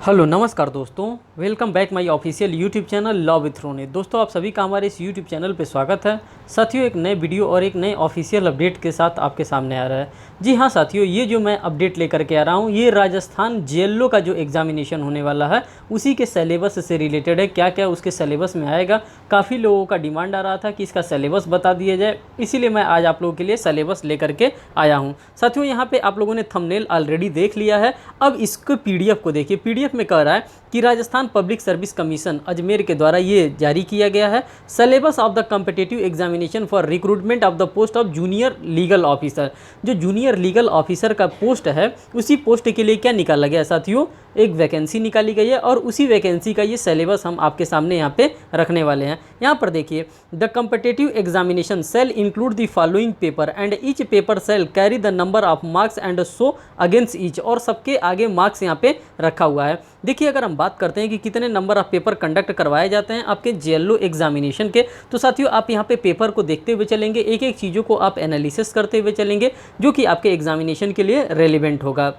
Hello नमस्कार दोस्तों, welcome back my official YouTube channel law with रोने। दोस्तों, आप सभी का हमारे इस यूट्यूब चैनल पे स्वागत है। साथियों, एक नए वीडियो और एक नए ऑफिशियल अपडेट के साथ आपके सामने आ रहा है। जी हाँ साथियों, ये जो मैं अपडेट लेकर के आ रहा हूँ, ये राजस्थान जेएलओ का जो एग्जामिनेशन होने वाला है उसी के सिलेबस से रिलेटेड है। क्या क्या उसके सिलेबस में आएगा, काफ़ी लोगों का डिमांड आ रहा था कि इसका सिलेबस बता दिया जाए, इसीलिए मैं आज आप लोगों के लिए सिलेबस लेकर के आया हूँ। साथियों, यहाँ पे आप लोगों ने थंबनेल ऑलरेडी देख लिया है। अब इसको पीडीएफ को देखिए। पीडीएफ में कह रहा है कि Rajasthan public service commission Ajmer के द्वारा ये जारी किया गया है। Syllabus of the competitive examination for recruitment of the post of junior legal officer. जो जूनियर लीगल ऑफिसर का पोस्ट है, उसी पोस्ट के लिए क्या निकाला गया है साथियों, एक वैकेंसी निकाली गई है और उसी वैकेंसी का ये सिलेबस हम आपके सामने यहाँ पे रखने वाले हैं। यहाँ पर देखिए, the competitive examination shall include the following paper and each paper shall carry the number of marks and so against each. और सबके आगे मार्क्स यहाँ पे रखा हुआ है। देखिए, अगर हम बात करते हैं कि कितने नंबर ऑफ पेपर कंडक्ट करवाए जाते हैं आपके जेएलओ एग्जामिनेशन के, तो साथियों आप यहाँ पे पेपर को देखते हुए चलेंगे, एक एक चीज़ों को आप एनालिसिस करते हुए चलेंगे जो कि आपके एग्जामिनेशन के लिए रेलिवेंट होगा।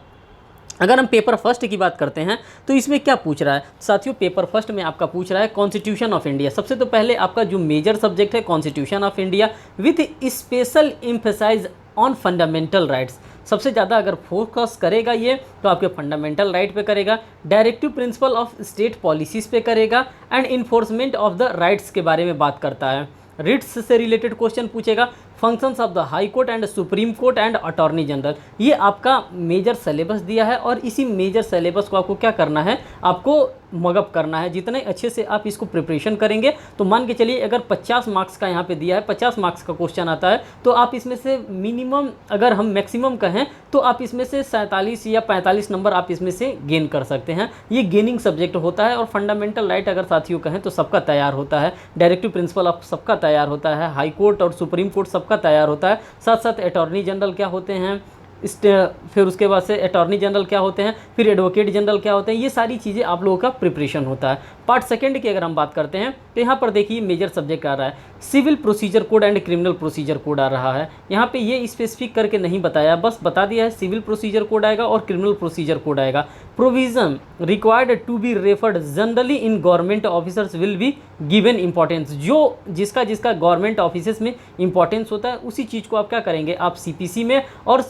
अगर हम पेपर फर्स्ट की बात करते हैं तो इसमें क्या पूछ रहा है साथियों, पेपर फर्स्ट में आपका पूछ रहा है कॉन्स्टिट्यूशन ऑफ इंडिया। सबसे तो पहले आपका जो मेजर सब्जेक्ट है constitution of India with special emphasise on fundamental rights. सबसे ज़्यादा अगर फोकस करेगा ये तो आपके फंडामेंटल राइट पे करेगा, directive principle of state policies पे करेगा and enforcement of the rights के बारे में बात करता है। रिट्स से रिलेटेड क्वेश्चन पूछेगा, functions of the high court and supreme court and attorney general. ये आपका मेजर सिलेबस दिया है और इसी मेजर सिलेबस को आपको क्या करना है, आपको मगअप करना है। जितने अच्छे से आप इसको प्रिपरेशन करेंगे तो मान के चलिए, अगर 50 मार्क्स का यहाँ पे दिया है, 50 मार्क्स का क्वेश्चन आता है, तो आप इसमें से मिनिमम, अगर हम मैक्सिमम कहें तो आप इसमें से 47 या 45 नंबर आप इसमें से गेन कर सकते हैं। ये गेनिंग सब्जेक्ट होता है। और फंडामेंटल राइट अगर साथियों कहें तो सबका तैयार होता है, डायरेक्टिव प्रिंसिपल ऑफ सबका तैयार होता है, हाई कोर्ट और सुप्रीम कोर्ट सबका तैयार होता है। साथ साथ अटॉर्नी जनरल क्या होते हैं, फिर उसके बाद से अटॉर्नी जनरल क्या होते हैं, फिर एडवोकेट जनरल क्या होते हैं, ये सारी चीज़ें आप लोगों का प्रिपरेशन होता है। पार्ट सेकंड की अगर हम बात करते हैं तो यहाँ पर देखिए मेजर सब्जेक्ट आ रहा है civil procedure code and criminal procedure code आ रहा है। यहाँ पे ये स्पेसिफिक करके नहीं बताया, बस बता दिया है सिविल प्रोसीजर कोड आएगा और क्रिमिनल प्रोसीजर कोड आएगा। Provision required to be referred generally in government officers will be given importance. जो जिसका जिसका गवर्नमेंट ऑफिस में इंपॉर्टेंस होता है उसी चीज़ को आप क्या करेंगे, आप सीपीसी में और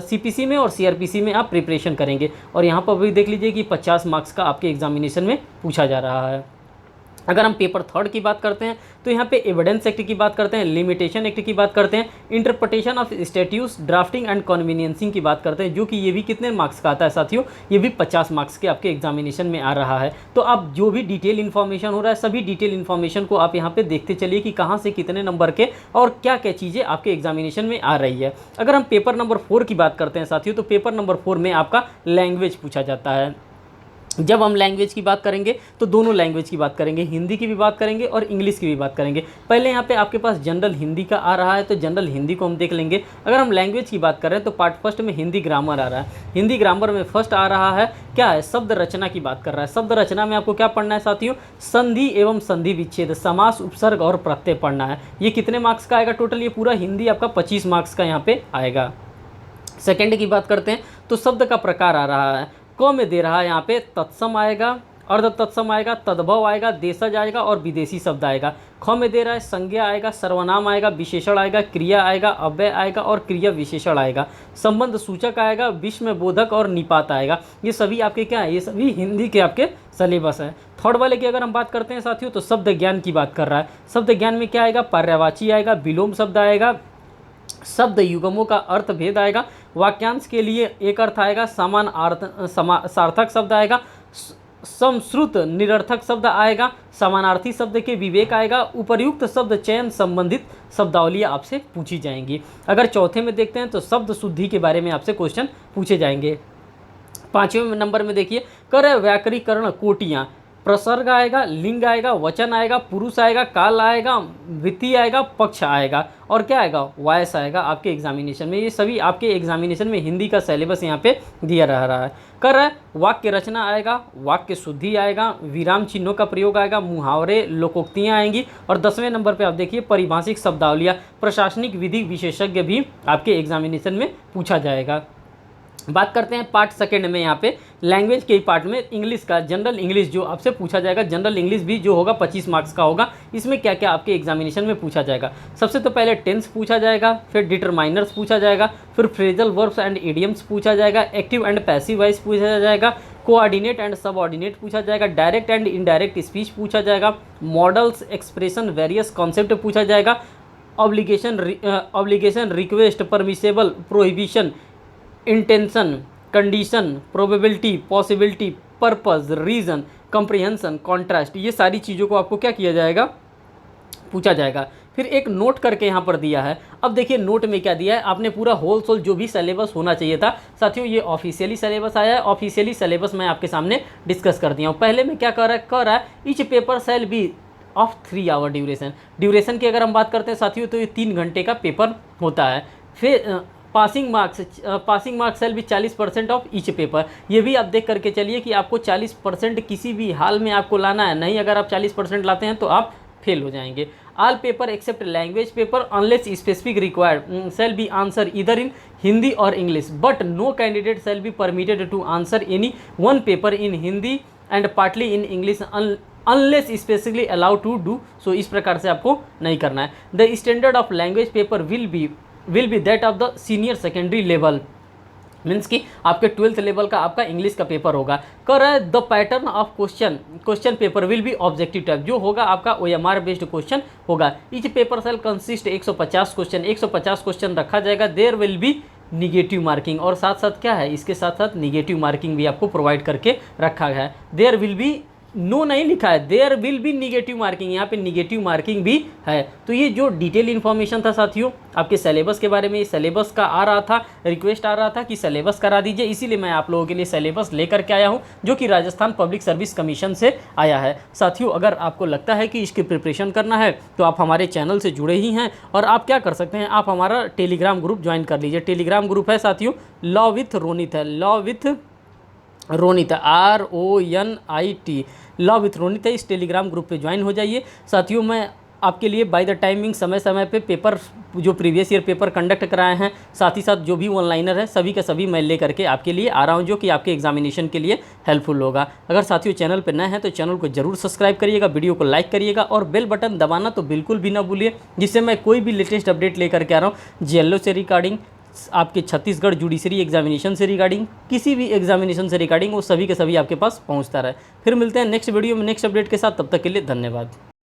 सीपीसी में और सीआरपीसी में आप प्रिपरेशन करेंगे। और यहाँ पर भी देख लीजिए कि 50 मार्क्स का आपके एग्जामिनेशन में पूछा जा रहा है। अगर हम पेपर थर्ड की बात करते हैं तो यहाँ पे एविडेंस एक्ट की बात करते हैं, लिमिटेशन एक्ट की बात करते हैं, interpretation of statutes, drafting and conveyancing की बात करते हैं, जो कि ये भी कितने मार्क्स का आता है साथियों, ये भी 50 मार्क्स के आपके एग्जामिनेशन में आ रहा है। तो आप जो भी डिटेल इन्फॉर्मेशन हो रहा है, सभी डिटेल इन्फॉर्मेशन को आप यहाँ पे देखते चलिए कि कहाँ से कितने नंबर के और क्या क्या चीज़ें आपके एग्जामिनेशन में आ रही है। अगर हम पेपर नंबर 4 की बात करते हैं साथियों, तो पेपर नंबर 4 में आपका लैंग्वेज पूछा जाता है। जब हम लैंग्वेज की बात करेंगे तो दोनों लैंग्वेज की बात करेंगे, हिंदी की भी बात करेंगे और इंग्लिश की भी बात करेंगे। पहले यहाँ पे आपके पास जनरल हिंदी का आ रहा है, तो जनरल हिंदी को हम देख लेंगे। अगर हम लैंग्वेज की बात करें तो पार्ट फर्स्ट में हिंदी ग्रामर आ रहा है। हिंदी ग्रामर में फर्स्ट आ रहा है क्या है, शब्द रचना की बात कर रहा है। शब्द रचना में आपको क्या पढ़ना है साथियों, संधि एवं संधि विच्छेद, समास, उपसर्ग और प्रत्यय पढ़ना है। ये कितने मार्क्स का आएगा टोटल, ये पूरा हिंदी आपका 25 मार्क्स का यहाँ पे आएगा। सेकेंड की बात करते हैं तो शब्द का प्रकार आ रहा है, क में दे रहा है यहाँ पे तत्सम आएगा, अर्ध तत्सम आएगा, तद्भव आएगा, देशज आएगा और विदेशी शब्द आएगा। ख में दे रहा है संज्ञा आएगा, सर्वनाम आएगा, विशेषण आएगा, क्रिया आएगा, अव्यय आएगा और क्रिया विशेषण आएगा, संबंध सूचक आएगा, विस्मय बोधक और निपात आएगा। ये सभी आपके क्या है, ये सभी हिंदी के आपके सिलेबस है। थर्ड वाले की अगर हम बात करते हैं साथियों तो शब्द ज्ञान की बात कर रहा है। शब्द ज्ञान में क्या आएगा, पर्यायवाची आएगा, विलोम शब्द आएगा, शब्द युगमों का अर्थ भेद आएगा, वाक्यांश के लिए एक अर्थ आएगा, समान सार्थक शब्द आएगा, समश्रुत निरर्थक शब्द आएगा, समानार्थी शब्द के विवेक आएगा, उपर्युक्त शब्द चयन संबंधित शब्दावली आपसे पूछी जाएंगी। अगर चौथे में देखते हैं तो शब्द शुद्धि के बारे में आपसे क्वेश्चन पूछे जाएंगे। पाँचवें नंबर में देखिए, कर व्याकरीकरण कोटियाँ, प्रसर्ग आएगा, लिंग आएगा, वचन आएगा, पुरुष आएगा, काल आएगा, वित्तीय आएगा, पक्ष आएगा और क्या आएगा, वॉइस आएगा आपके एग्जामिनेशन में। ये सभी आपके एग्जामिनेशन में हिंदी का सिलेबस यहाँ पे दिया रहा है। कर रहा है वाक्य रचना आएगा, वाक्य शुद्धि आएगा, विराम चिन्हों का प्रयोग आएगा, मुहावरे, लोकोक्तियाँ आएंगी। और 10वें नंबर पे आप देखिए परिभाषिक शब्दावलियाँ, प्रशासनिक विधि विशेषज्ञ भी आपके एग्जामिनेशन में पूछा जाएगा। बात करते हैं पार्ट सेकंड में। यहाँ पे लैंग्वेज के पार्ट में इंग्लिश का जनरल इंग्लिश जो आपसे पूछा जाएगा, जनरल इंग्लिश भी जो होगा 25 मार्क्स का होगा। इसमें क्या क्या आपके एग्जामिनेशन में पूछा जाएगा, सबसे तो पहले टेंस पूछा जाएगा, फिर डिटरमाइनर्स पूछा जाएगा, फिर फ्रेजल वर्ब्स एंड इडियम्स पूछा जाएगा, एक्टिव एंड पैसिव वॉइस पूछा जाएगा, कोऑर्डिनेट एंड सबऑर्डिनेट पूछा जाएगा, डायरेक्ट एंड इनडायरेक्ट स्पीच पूछा जाएगा, मॉडल्स, एक्सप्रेशन, वेरियस कॉन्सेप्ट पूछा जाएगा, obligation, request, permissible, prohibition, intention, condition, probability, possibility, purpose, reason, comprehension, contrast, ये सारी चीज़ों को आपको क्या किया जाएगा, पूछा जाएगा। फिर एक नोट करके यहाँ पर दिया है। अब देखिए नोट में क्या दिया है, आपने पूरा होल सोल जो भी सिलेबस होना चाहिए था साथियों, ये ऑफिशियली सिलेबस आया है। ऑफिशियली सिलेबस मैं आपके सामने डिस्कस कर दिया हूँ। पहले में क्या कर रहा है, each paper shall be of 3 hour duration की अगर हम बात करते हैं साथियों तो ये 3 घंटे का पेपर होता है। फिर पासिंग मार्क्स सेल भी 40% ऑफ ईच पेपर। ये भी आप देख करके चलिए कि आपको 40% किसी भी हाल में आपको लाना है, नहीं अगर आप 40% लाते हैं तो आप फेल हो जाएंगे। All paper except language paper unless specific required shall be answer either in Hindi or English, but no candidate shall be permitted to answer any one paper in Hindi and partly in English unless specifically allowed to do so. इस प्रकार से आपको नहीं करना है। The standard of language paper will be that of the senior secondary level, means कि आपके 12th level का आपका इंग्लिश का पेपर होगा। कर रहा है the pattern of question paper will be objective type, जो होगा आपका OMR बेस्ड क्वेश्चन होगा। Each paper shall consist 150 question, 150 question रखा जाएगा। There will be negative marking, और साथ साथ क्या है, इसके साथ साथ निगेटिव मार्किंग भी आपको प्रोवाइड करके रखा गया है। देयर विल बी, नो नहीं लिखा है, there will be negative marking, यहाँ पे निगेटिव मार्किंग भी है। तो ये जो डिटेल इन्फॉर्मेशन था साथियों आपके सिलेबस के बारे में, सिलेबस का आ रहा था, रिक्वेस्ट आ रहा था कि सिलेबस करा दीजिए, इसीलिए मैं आप लोगों के लिए सिलेबस लेकर के आया हूँ जो कि राजस्थान पब्लिक सर्विस कमीशन से आया है। साथियों अगर आपको लगता है कि इसकी प्रिपरेशन करना है तो आप हमारे चैनल से जुड़े ही हैं, और आप क्या कर सकते हैं, आप हमारा टेलीग्राम ग्रुप ज्वाइन कर लीजिए। टेलीग्राम ग्रुप है साथियों लॉ विथ रोनित है, law with Ronit RONIT, law with Ronit है। इस टेलीग्राम ग्रुप पे ज्वाइन हो जाइए। साथियों मैं आपके लिए बाय द टाइमिंग समय समय पे पेपर जो प्रीवियस ईयर पेपर कंडक्ट कराए हैं, साथ ही साथ जो भी ऑनलाइनर है सभी का सभी मैं ले करके आपके लिए आ रहा हूं, जो कि आपके एग्जामिनेशन के लिए हेल्पफुल होगा। अगर साथियों चैनल पर नए हैं तो चैनल को जरूर सब्सक्राइब करिएगा, वीडियो को लाइक करिएगा और बेल बटन दबाना तो बिल्कुल भी ना भूलिए, जिससे मैं कोई भी लेटेस्ट अपडेट लेकर के आ रहा हूँ, JLO से रिगार्डिंग, आपके छत्तीसगढ़ जुडिशरी एग्जामिनेशन से रिगार्डिंग, किसी भी एग्जामिनेशन से रिगार्डिंग, वो सभी के सभी आपके पास पहुंचता रहे। फिर मिलते हैं नेक्स्ट वीडियो में नेक्स्ट अपडेट के साथ, तब तक के लिए धन्यवाद।